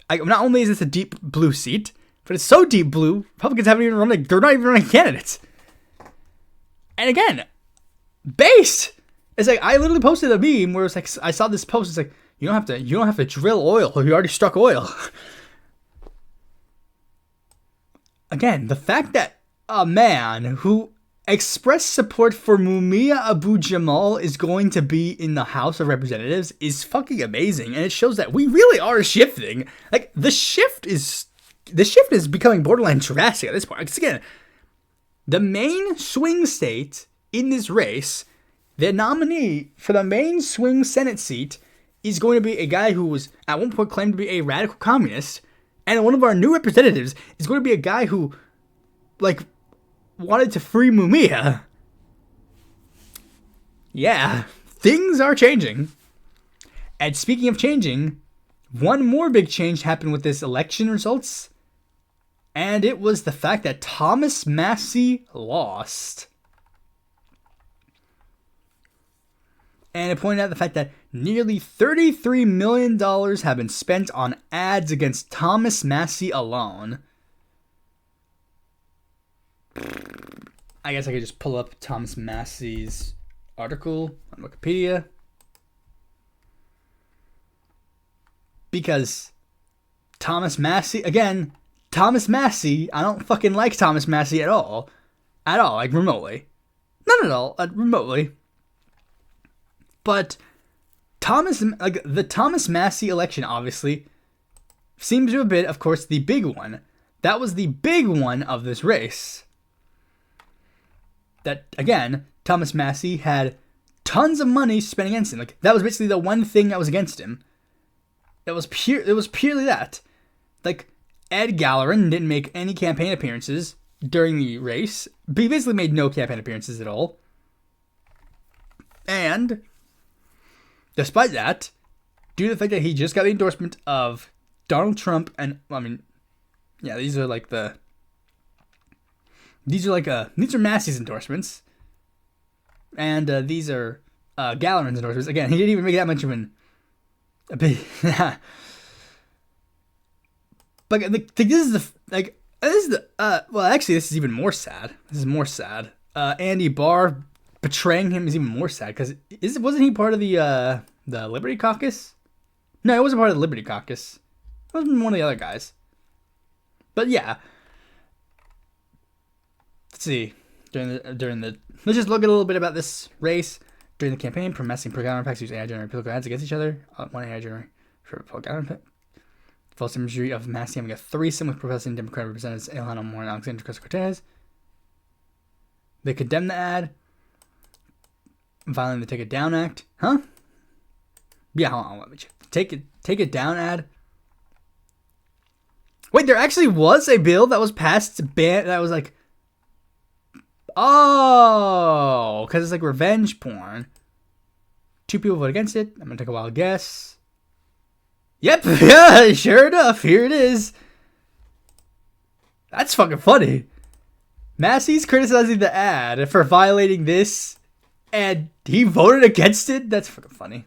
Not only is this a deep blue seat, but it's so deep blue, Republicans haven't even they're not even running candidates. And again, based. It's I literally posted a meme where it's I saw this post, it's you don't have to drill oil, you already struck oil. Again, the fact that a man who expressed support for Mumia Abu-Jamal is going to be in the House of Representatives is fucking amazing, and it shows that we really are shifting. The shift is becoming borderline drastic at this point. Because again, the main swing state in this race, the nominee for the main swing Senate seat, is going to be a guy who was at one point claimed to be a radical communist, and one of our new representatives is going to be a guy who, wanted to free Mumia. Yeah, things are changing. And speaking of changing, one more big change happened with this election results, and it was the fact that Thomas Massie lost. And it pointed out the fact that nearly $33 million have been spent on ads against Thomas Massie alone. I guess I could just pull up Thomas Massie's article on Wikipedia. Because Thomas Massie, I don't fucking like Thomas Massie at all. Remotely. Not at all, remotely. But the Thomas Massie election, obviously, seems to have been, of course, the big one. That was the big one of this race. That, again, Thomas Massie had tons of money spent against him. That was basically the one thing that was against him. It was purely that. Ed Gallerin didn't make any campaign appearances during the race. He basically made no campaign appearances at all. And despite that, due to the fact that he just got the endorsement of Donald Trump and, yeah, these are Massey's endorsements. And these are Galleron's endorsements. Again, he didn't even make that much of a big. But this is even more sad. This is more sad. Andy Barr betraying him is even more sad because wasn't he part of the Liberty Caucus? No, he wasn't part of the Liberty Caucus. It wasn't one of the other guys. But yeah, let's see. Let's just look at a little bit about this race during the campaign. Promising pro-gun packs use AI-generated political ads against each other. One AI-generated for pro-gun. False imagery of Massey having a threesome with professing Democratic representatives Ilhan Omar and Alexandria Ocasio-Cortez. They condemn the ad. Violating the Take It Down Act. Huh? Yeah, hold on. Let me check. Take It Down ad. Wait, there actually was a bill that was passed to ban. That was like, oh, because it's like revenge porn. 2 people vote against it. I'm gonna take a wild guess. Yep, yeah, sure enough, here it is. That's fucking funny. Massey's criticizing the ad for violating this, and he voted against it? That's fucking funny.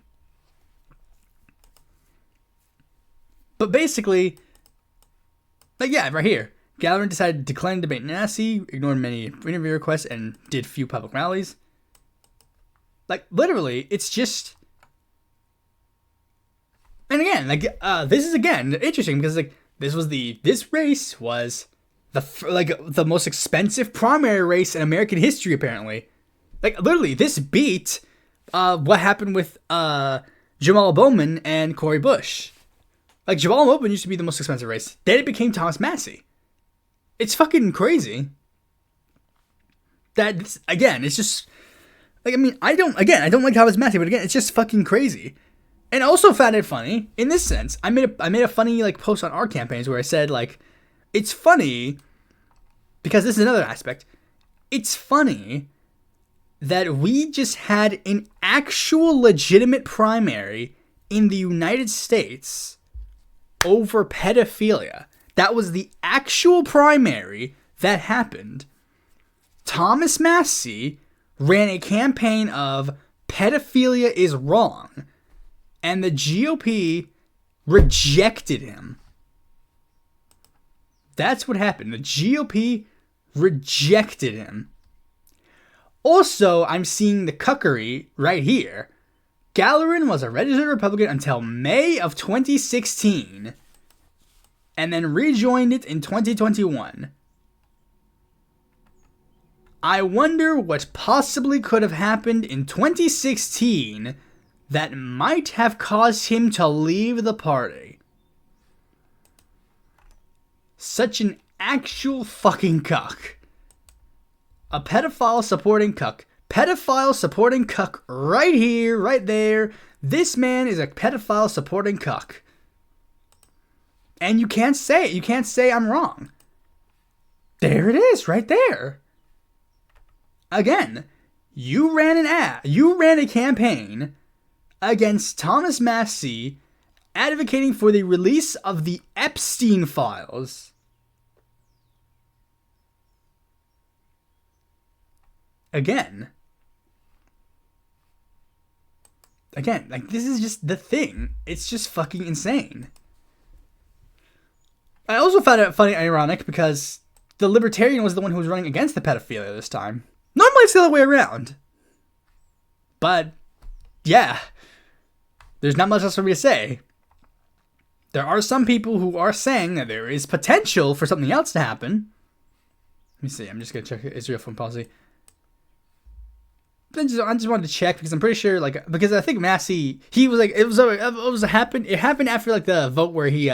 But basically, like, yeah, right here. Galleron decided to decline to debate Massey, ignored many interview requests, and did few public rallies. Like, literally, it's just... And again, like, this is, again, interesting because, like, this race was the most expensive primary race in American history, apparently. Like, literally, this beat what happened with Jamal Bowman and Cori Bush. Like, Jamal Bowman used to be the most expensive race. Then it became Thomas Massey. It's fucking crazy. Again, it's just... Like, I mean, I don't like Thomas Massey, but again, it's just fucking crazy. And I also found it funny, in this sense, I made a funny, like, post on our campaigns where I said, like, it's funny, because this is another aspect, it's funny that we just had an actual legitimate primary in the United States over pedophilia. That was the actual primary that happened. Thomas Massey ran a campaign of pedophilia is wrong. And the GOP rejected him. That's what happened. The GOP rejected him. Also, I'm seeing the cuckery right here. Galleron was a registered Republican until May of 2016. And then rejoined it in 2021. I wonder what possibly could have happened in 2016 that might have caused him to leave the party. Such an actual fucking cuck. A pedophile supporting cuck. Pedophile supporting cuck right here, right there. This man is a pedophile supporting cuck. And you can't say it. You can't say I'm wrong. There it is, right there. Again, you ran an ad. You ran a campaign against Thomas Massey advocating for the release of the Epstein files. Again, like, this is just the thing. It's just fucking insane. I also found it funny and ironic because the Libertarian was the one who was running against the pedophilia this time. Normally it's the other way around. But, yeah. There's not much else for me to say. There are some people who are saying that there is potential for something else to happen. Let me see. I'm just going to check Israel foreign policy. I just wanted to check because I'm pretty sure, like, because I think Massey, he was like, it happened after, like, the vote where he,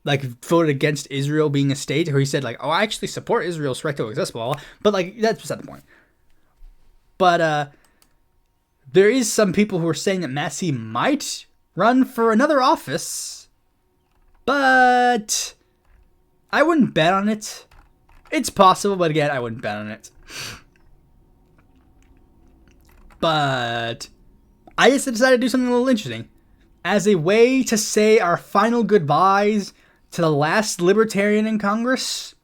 like, voted against Israel being a state, where he said, like, oh, I actually support Israel's right to exist, blah, blah, blah. But, like, that's beside the point. But, there is some people who are saying that Massey might run for another office, but I wouldn't bet on it. It's possible, but again, I wouldn't bet on it. But I just decided to do something a little interesting. As a way to say our final goodbyes to the last libertarian in Congress,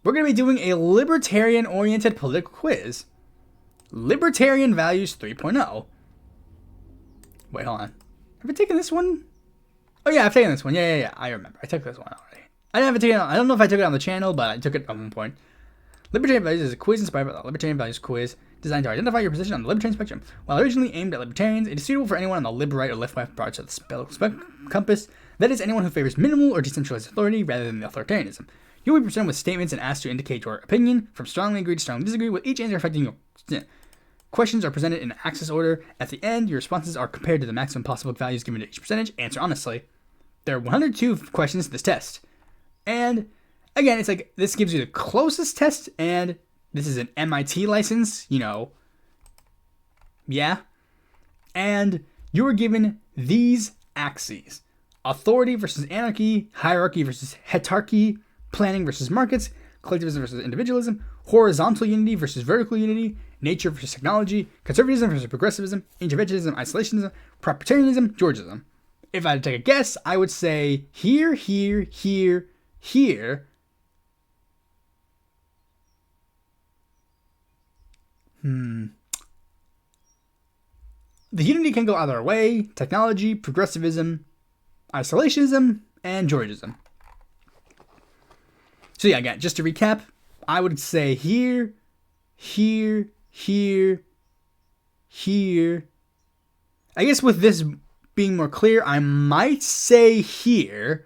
we're going to be doing a libertarian-oriented political quiz. Libertarian Values 3.0. Wait, hold on. Have I taken this one? Oh, yeah, I've taken this one. Yeah. I remember. I took this one already. I don't know if I took it on the channel, but I took it at one point. Libertarian Values is a quiz inspired by the Libertarian Values quiz designed to identify your position on the libertarian spectrum. While originally aimed at libertarians, it is suitable for anyone on the lib right or left right parts of the compass. That is, anyone who favors minimal or decentralized authority rather than authoritarianism. You will be presented with statements and asked to indicate your opinion, from strongly agree to strongly disagree, with each answer affecting your... Questions are presented in axis order. At the end, your responses are compared to the maximum possible values given to each percentage. Answer honestly. There are 102 questions to this test. And, again, it's like, this gives you the closest test, and this is an MIT license, Yeah. And you are given these axes. Authority versus anarchy, hierarchy versus hetarchy, planning versus markets, collectivism versus individualism, horizontal unity versus vertical unity, nature versus technology, conservatism versus progressivism, interventionism, isolationism, proprietarianism, Georgism. If I had to take a guess, I would say here. The unity can go either way: technology, progressivism, isolationism, and Georgism. So yeah, again, just to recap, I would say here. I guess with this being more clear, I might say here,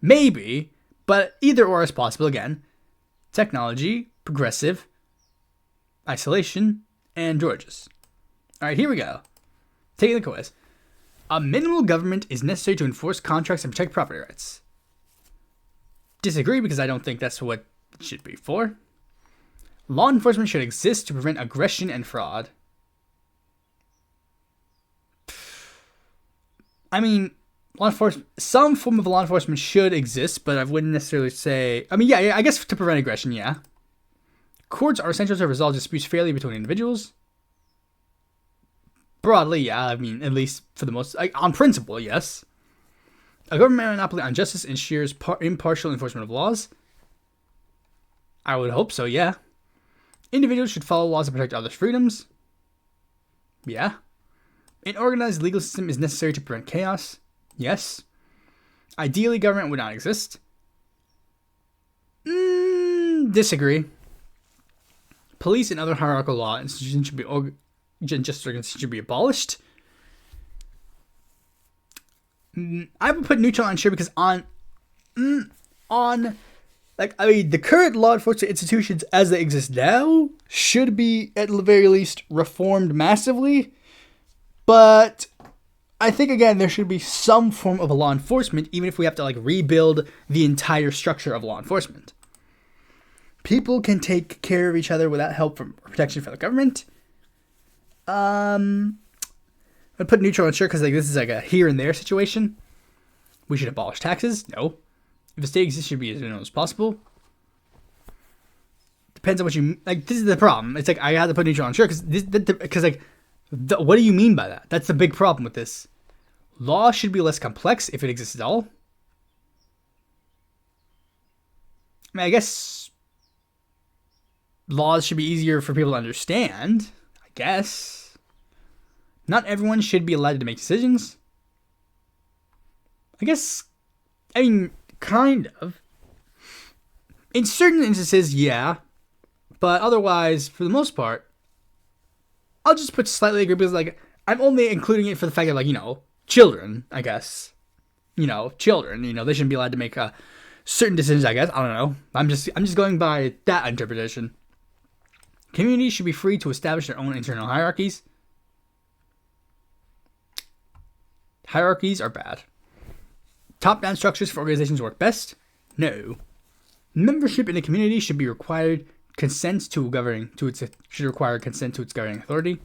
maybe, but either or is possible again. Technology, progressive, isolation, and Georges. Alright, here we go. Taking the quiz. A minimal government is necessary to enforce contracts and protect property rights. Disagree, because I don't think that's what it should be for. Law enforcement should exist to prevent aggression and fraud. I mean, law enforcement, some form of law enforcement should exist, but I wouldn't necessarily say... yeah, I guess to prevent aggression, yeah. Courts are essential to resolve disputes fairly between individuals. Broadly, yeah, at least for the most... on principle, yes. A government monopoly on justice ensures impartial enforcement of laws. I would hope so, yeah. Individuals should follow laws to protect others' freedoms. Yeah. An organized legal system is necessary to prevent chaos. Yes. Ideally, government would not exist. Disagree. Police and other hierarchical law institutions should be abolished. I would put neutral on sure, because the current law enforcement institutions as they exist now should be, at the very least, reformed massively. But I think, again, there should be some form of a law enforcement, even if we have to, rebuild the entire structure of law enforcement. People can take care of each other without help from protection from the government. I'd put neutral on sure, because this is a here and there situation. We should abolish taxes. No. If a state exists, it should be as minimal as possible. Depends on what you... this is the problem. It's I have to put neutral on sure, because what do you mean by that? That's the big problem with this. Law should be less complex if it exists at all. I guess laws should be easier for people to understand. I guess. Not everyone should be allowed to make decisions. I guess, kind of. In certain instances, yeah. But otherwise, for the most part, I'll just put slightly agree, because, I'm only including it for the fact that, children, I guess. Children, they shouldn't be allowed to make certain decisions, I guess. I don't know. I'm just going by that interpretation. Communities should be free to establish their own internal hierarchies. Hierarchies are bad. Top-down structures for organizations work best? No. Membership in a community should be required consent to require consent to its governing authority.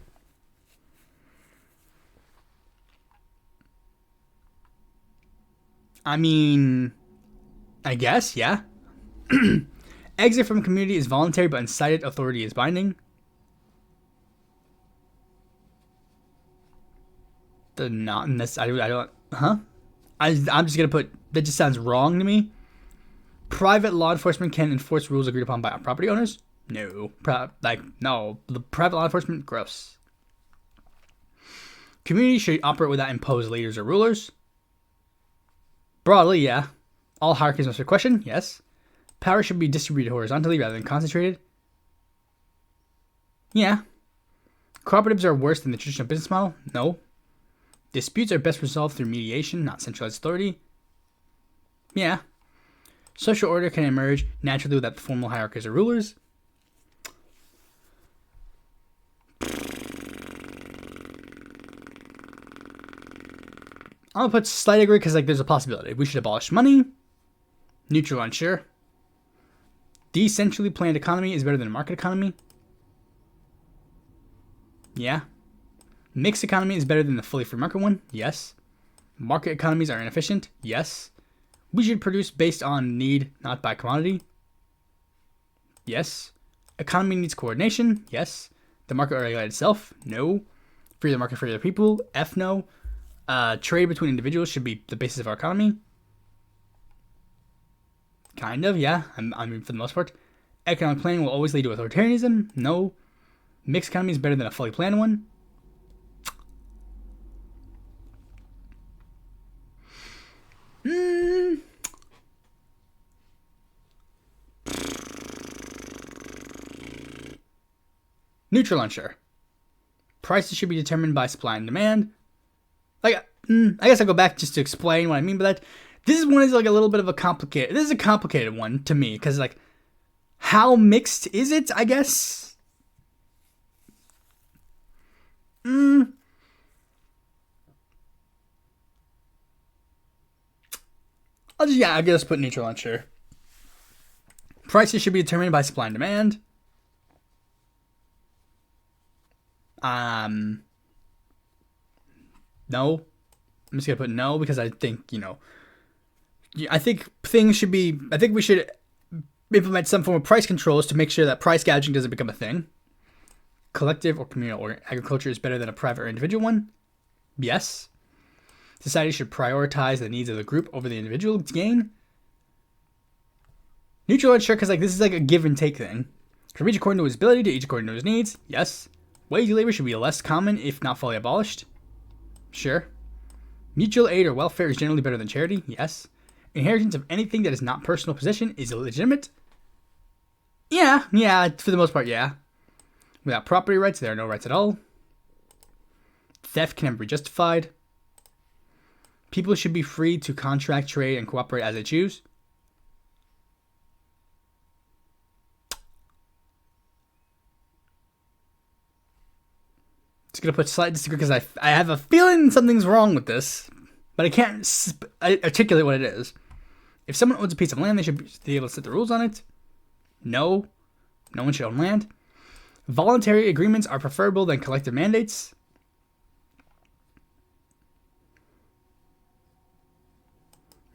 I guess, yeah. Exit from a community is voluntary, but incited authority is binding. The not in this. I don't. Huh? I'm just gonna put. That just sounds wrong to me. Private law enforcement can enforce rules agreed upon by property owners. No. No. The private law enforcement, gross. Communities should operate without imposed leaders or rulers. Broadly, yeah. All hierarchies must be questioned. Yes. Power should be distributed horizontally rather than concentrated. Yeah. Cooperatives are worse than the traditional business model. No. Disputes are best resolved through mediation, not centralized authority. Yeah. Social order can emerge naturally without the formal hierarchies or rulers. I'm gonna put slight agree because there's a possibility. We should abolish money. Neutral, unsure. Decentrally planned economy is better than a market economy. Yeah. Mixed economy is better than the fully free market one. Yes. Market economies are inefficient. Yes. We should produce based on need, not by commodity. Yes. Economy needs coordination. Yes. The market will regulate itself. No. Free the market for the people. F no. Trade between individuals should be the basis of our economy. Kind of, yeah. I mean, for the most part. Economic planning will always lead to authoritarianism. No. Mixed economy is better than a fully planned one. Neutral, unsure. Prices should be determined by supply and demand. I guess I'll go back just to explain what I mean by that. This one is like a little bit of a complicated. This is a complicated one to me because how mixed is it? I guess. I guess put neutral, unsure. Prices should be determined by supply and demand. No. I'm just gonna put no because I think, I think we should implement some form of price controls to make sure that price gouging doesn't become a thing. Collective or communal agriculture is better than a private or individual one. Yes. Society should prioritize the needs of the group over the individual gain. Neutral, unsure, because this is a give and take thing. From each according to his ability to each according to his needs. Yes. Wage labor should be less common if not fully abolished. Sure. Mutual aid or welfare is generally better than charity. Yes. Inheritance of anything that is not personal possession is illegitimate. Yeah, for the most part, yeah. Without property rights, there are no rights at all. Theft can never be justified. People should be free to contract, trade, and cooperate as they choose. Just gonna put slight disagree because I have a feeling something's wrong with this, but I can't articulate what it is. If someone owns a piece of land, they should be able to set the rules on it. No one should own land. Voluntary agreements are preferable than collective mandates.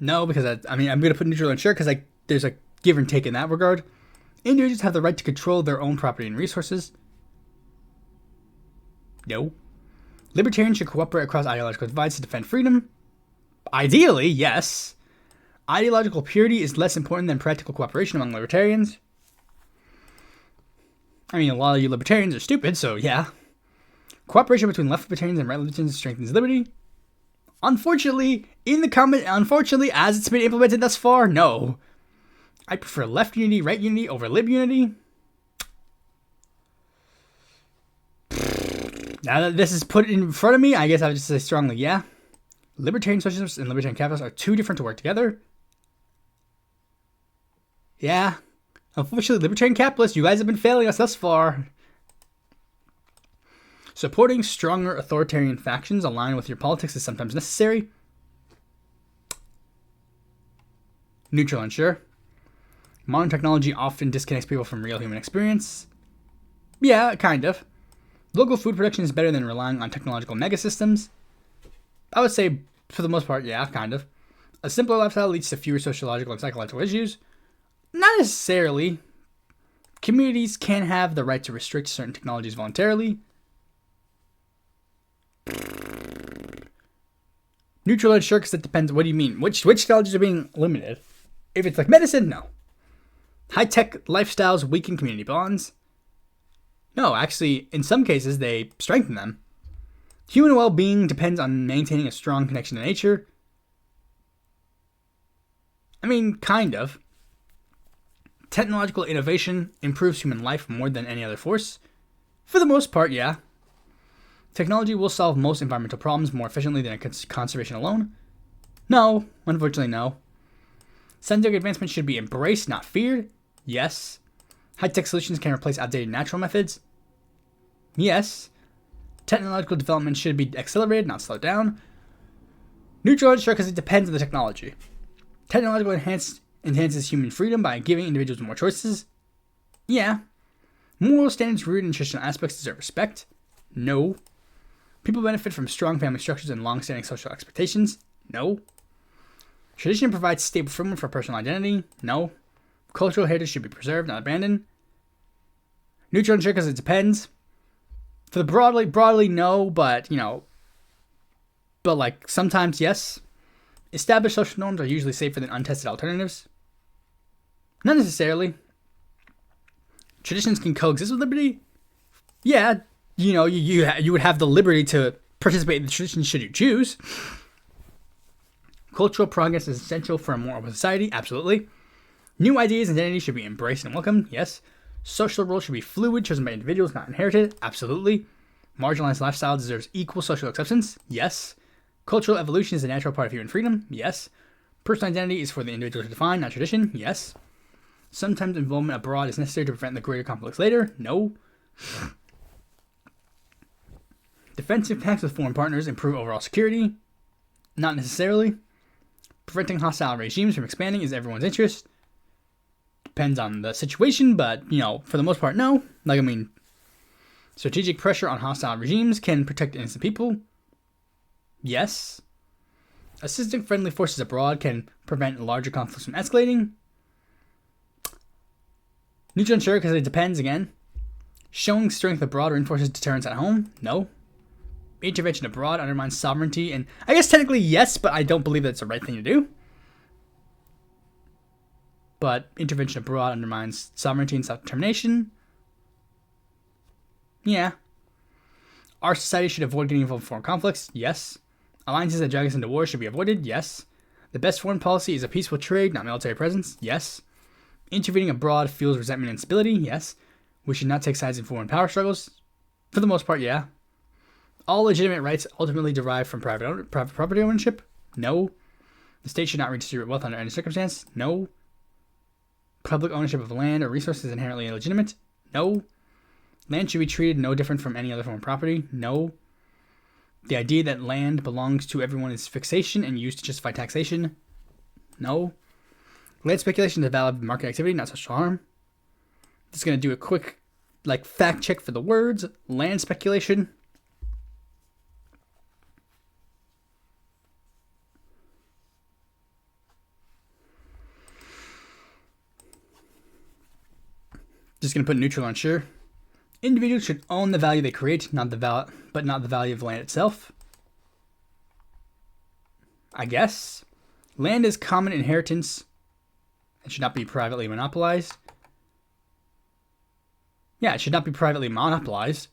No, because I'm going to put neutral and sure because there's a give and take in that regard. Individuals have the right to control their own property and resources. No. Libertarians should cooperate across ideological divides to defend freedom. Ideally, yes. Ideological purity is less important than practical cooperation among libertarians. A lot of you libertarians are stupid, so yeah. Cooperation between left libertarians and right libertarians strengthens liberty. Unfortunately, as it's been implemented thus far, no. I prefer left unity, right unity over lib unity. Now that this is put in front of me, I guess I would just say strongly, yeah. Libertarian socialists and libertarian capitalists are too different to work together. Yeah. Unfortunately, libertarian capitalists, you guys have been failing us thus far. Supporting stronger authoritarian factions aligned with your politics is sometimes necessary. Neutral, unsure. Modern technology often disconnects people from real human experience. Yeah, kind of. Local food production is better than relying on technological megasystems. I would say, for the most part, yeah, kind of. A simpler lifestyle leads to fewer sociological and psychological issues. Not necessarily. Communities can have the right to restrict certain technologies voluntarily. Neutral and sure, because it depends. What do you mean? Which technologies are being limited? If it's like medicine, no. High-tech lifestyles weaken community bonds. No, actually, in some cases, they strengthen them. Human well-being depends on maintaining a strong connection to nature. I mean, kind of. Technological innovation improves human life more than any other force. For the most part, yeah. Technology will solve most environmental problems more efficiently than conservation alone. No, unfortunately, no. Scientific advancement should be embraced, not feared. Yes. High-tech solutions can replace outdated natural methods. Yes. Technological development should be accelerated, not slowed down. Neutral and sure, because it depends on the technology. Technological enhances human freedom by giving individuals more choices. Yeah. Moral standards rooted in traditional aspects deserve respect. No. People benefit from strong family structures and long-standing social expectations. No. Tradition provides stable framework for personal identity. No. Cultural heritage should be preserved, not abandoned. Neutral and sure, because it depends. For the broadly, no, but, but like sometimes, yes. Established social norms are usually safer than untested alternatives. Not necessarily. Traditions can coexist with liberty. Yeah, you would have the liberty to participate in the tradition should you choose. Cultural progress is essential for a more open society. Absolutely. New ideas and identities should be embraced and welcomed. Yes. Social roles should be fluid, chosen by individuals, not inherited. Absolutely. Marginalized lifestyle deserves equal social acceptance. Yes. Cultural evolution is a natural part of human freedom. Yes. Personal identity is for the individual to define, not tradition. Yes. Sometimes involvement abroad is necessary to prevent the greater conflicts later. No. Defensive pacts with foreign partners improve overall security. Not necessarily. Preventing hostile regimes from expanding is everyone's interest. Depends on the situation, but, for the most part, no. Strategic pressure on hostile regimes can protect innocent people. Yes. Assisting friendly forces abroad can prevent larger conflicts from escalating. Neutral and sure, because it depends again. Showing strength abroad reinforces deterrence at home. No. Intervention abroad undermines sovereignty, and I guess technically yes, but I don't believe that's the right thing to do. But intervention abroad undermines sovereignty and self-determination. Yeah. Our society should avoid getting involved in foreign conflicts. Yes. Alliances that drag us into war should be avoided. Yes. The best foreign policy is a peaceful trade, not military presence. Yes. Intervening abroad fuels resentment and instability. Yes. We should not take sides in foreign power struggles. For the most part, yeah. All legitimate rights ultimately derive from private property ownership. No. The state should not redistribute wealth under any circumstance. No. Public ownership of land or resources is inherently illegitimate. No. Land should be treated no different from any other form of property. No. The idea that land belongs to everyone is fixation and used to justify taxation. No. Land speculation is a valid market activity, not social harm. Just going to do a quick fact check for the words. Land speculation. Just going to put neutral on sure. Individuals should own the value they create, but not the value of land itself. I guess. Land is common inheritance and should not be privately monopolized. Yeah, it should not be privately monopolized.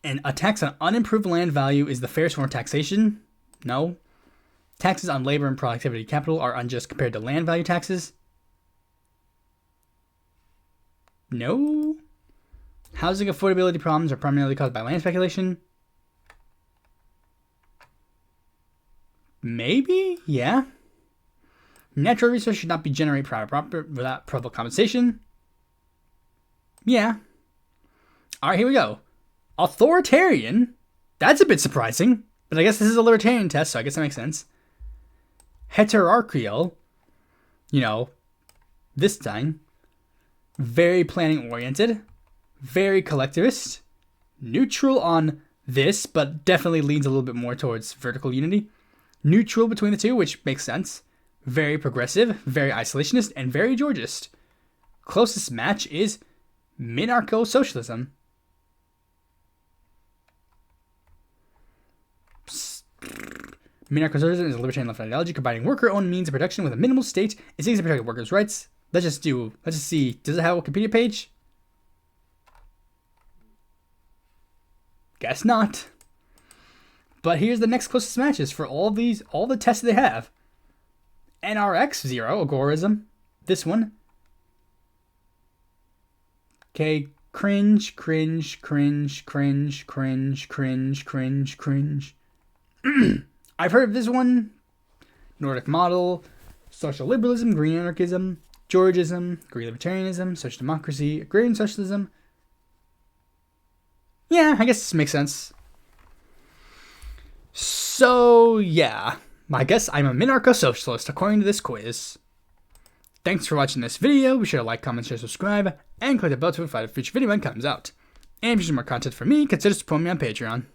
And a tax on unimproved land value is the fairest form of taxation. No. Taxes on labor and productivity capital are unjust compared to land value taxes. No. Housing affordability problems are primarily caused by land speculation. Maybe? Yeah. Natural resources should not be generated private property without public compensation. Yeah. Alright, here we go. Authoritarian? That's a bit surprising. But I guess this is a libertarian test, so I guess that makes sense. Heterarchical. This thing. Very planning-oriented. Very collectivist. Neutral on this, but definitely leans a little bit more towards vertical unity. Neutral between the two, which makes sense. Very progressive, very isolationist, and very Georgist. Closest match is minarcho-socialism. Minarcho-socialism is a libertarian left ideology combining worker-owned means of production with a minimal state. It seeks to protect workers' rights. Let's just see. Does it have a Wikipedia page? Guess not. But here's the next closest matches for all the tests they have. NRX 0, agorism. This one. Okay, cringe. I've heard of this one. Nordic model, social liberalism, green anarchism, Georgism, green libertarianism, social democracy, agrarian socialism. Yeah, I guess this makes sense. So, yeah. I guess I'm a minarcho-socialist according to this quiz. Thanks for watching this video. Be sure to like, comment, share, subscribe, and click the bell to notify the future video when it comes out. And if you want more content from me, consider supporting me on Patreon.